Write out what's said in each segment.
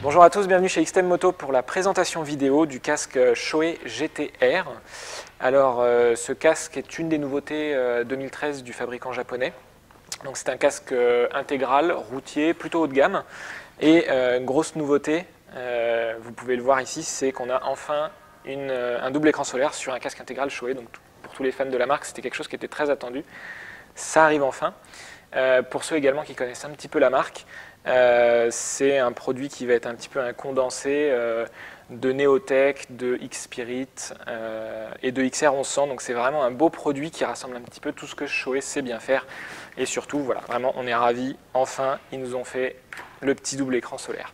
Bonjour à tous, bienvenue chez XTM Moto pour la présentation vidéo du casque Shoei GT-R. Alors ce casque est une des nouveautés 2013 du fabricant japonais. Donc c'est un casque intégral, routier, plutôt haut de gamme. Et une grosse nouveauté, vous pouvez le voir ici, c'est qu'on a enfin un double écran solaire sur un casque intégral Shoei. Donc pour tous les fans de la marque, c'était quelque chose qui était très attendu. Ça arrive enfin. Pour ceux également qui connaissent un petit peu la marque, c'est un produit qui va être un petit peu un condensé de Neotech, de X-Spirit et de XR1100. Donc c'est vraiment un beau produit qui rassemble un petit peu tout ce que Shoei sait bien faire. Et surtout, voilà, vraiment, on est ravis. Enfin, ils nous ont fait le petit double écran solaire.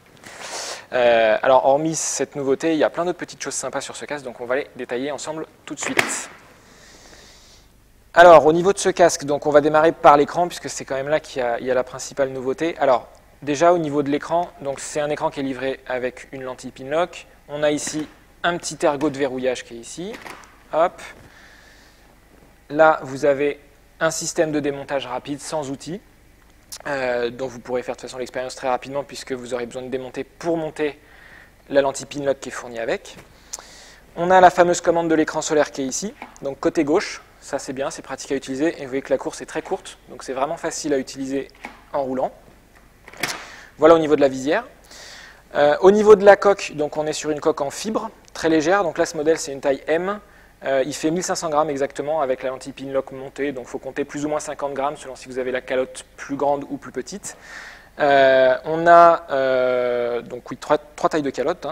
Alors, hormis cette nouveauté, il y a plein d'autres petites choses sympas sur ce casque, donc on va les détailler ensemble tout de suite. Alors, au niveau de ce casque, donc on va démarrer par l'écran, puisque c'est quand même là qu'il y a la principale nouveauté. Alors, déjà au niveau de l'écran, donc c'est un écran qui est livré avec une lentille Pinlock. On a ici un petit ergot de verrouillage qui est ici. Hop. Là, vous avez un système de démontage rapide sans outils, dont vous pourrez faire de toute façon l'expérience très rapidement, puisque vous aurez besoin de démonter pour monter la lentille Pinlock qui est fournie avec. On a la fameuse commande de l'écran solaire qui est ici, donc côté gauche. Ça c'est bien, c'est pratique à utiliser, et vous voyez que la course est très courte, donc c'est vraiment facile à utiliser en roulant. Voilà au niveau de la visière. Au niveau de la coque, donc on est sur une coque en fibre, très légère, donc là ce modèle c'est une taille M, il fait 1500 grammes exactement avec la lentille Pinlock montée, donc il faut compter plus ou moins 50 grammes selon si vous avez la calotte plus grande ou plus petite. On a donc oui, trois tailles de calotte.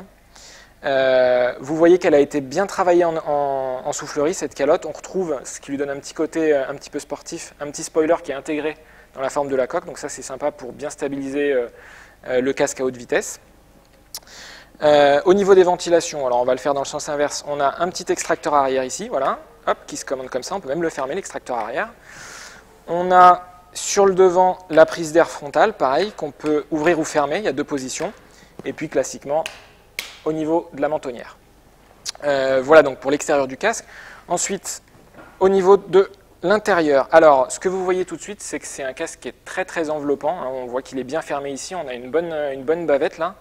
Vous voyez qu'elle a été bien travaillée en soufflerie, cette calotte. On retrouve ce qui lui donne un petit côté un petit peu sportif, un petit spoiler qui est intégré dans la forme de la coque. Donc ça c'est sympa pour bien stabiliser le casque à haute vitesse. Au niveau des ventilations, alors on va le faire dans le sens inverse. On a un petit extracteur arrière ici, voilà, hop, qui se commande comme ça. On peut même le fermer, l'extracteur arrière. On a sur le devant la prise d'air frontale, pareil, qu'on peut ouvrir ou fermer. Il y a deux positions. Et puis classiquement, au niveau de la mentonnière. Voilà donc pour l'extérieur du casque. Ensuite, au niveau de l'intérieur. Alors, ce que vous voyez tout de suite, c'est que c'est un casque qui est très très enveloppant. On voit qu'il est bien fermé ici. On a une bonne bavette là.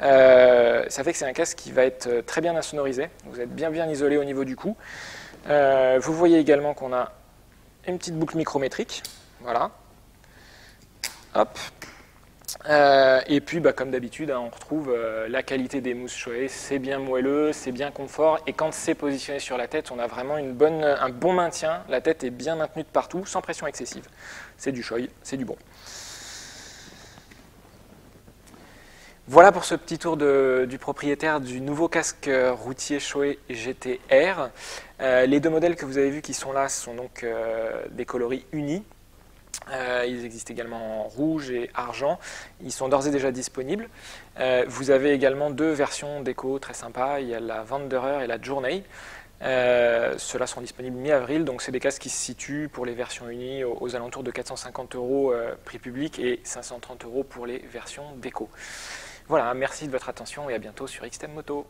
Ça fait que c'est un casque qui va être très bien insonorisé. Vous êtes bien isolé au niveau du cou. Vous voyez également qu'on a une petite boucle micrométrique. Voilà. Hop. Et puis, comme d'habitude, on retrouve la qualité des mousses Shoei. C'est bien moelleux, c'est bien confort. Et quand c'est positionné sur la tête, on a vraiment un bon maintien. La tête est bien maintenue de partout, sans pression excessive. C'est du Shoei, c'est du bon. Voilà pour ce petit tour du propriétaire du nouveau casque routier Shoei GT-R. Les deux modèles que vous avez vus qui sont là sont donc des coloris unis. Ils existent également en rouge et argent. Ils sont d'ores et déjà disponibles. Vous avez également deux versions déco très sympas. Il y a la Wanderer et la Journey. Ceux-là sont disponibles mi-avril. Donc c'est des casques qui se situent pour les versions unies aux alentours de 450 € prix public et 530 € pour les versions déco. Voilà, merci de votre attention et à bientôt sur XTM Moto.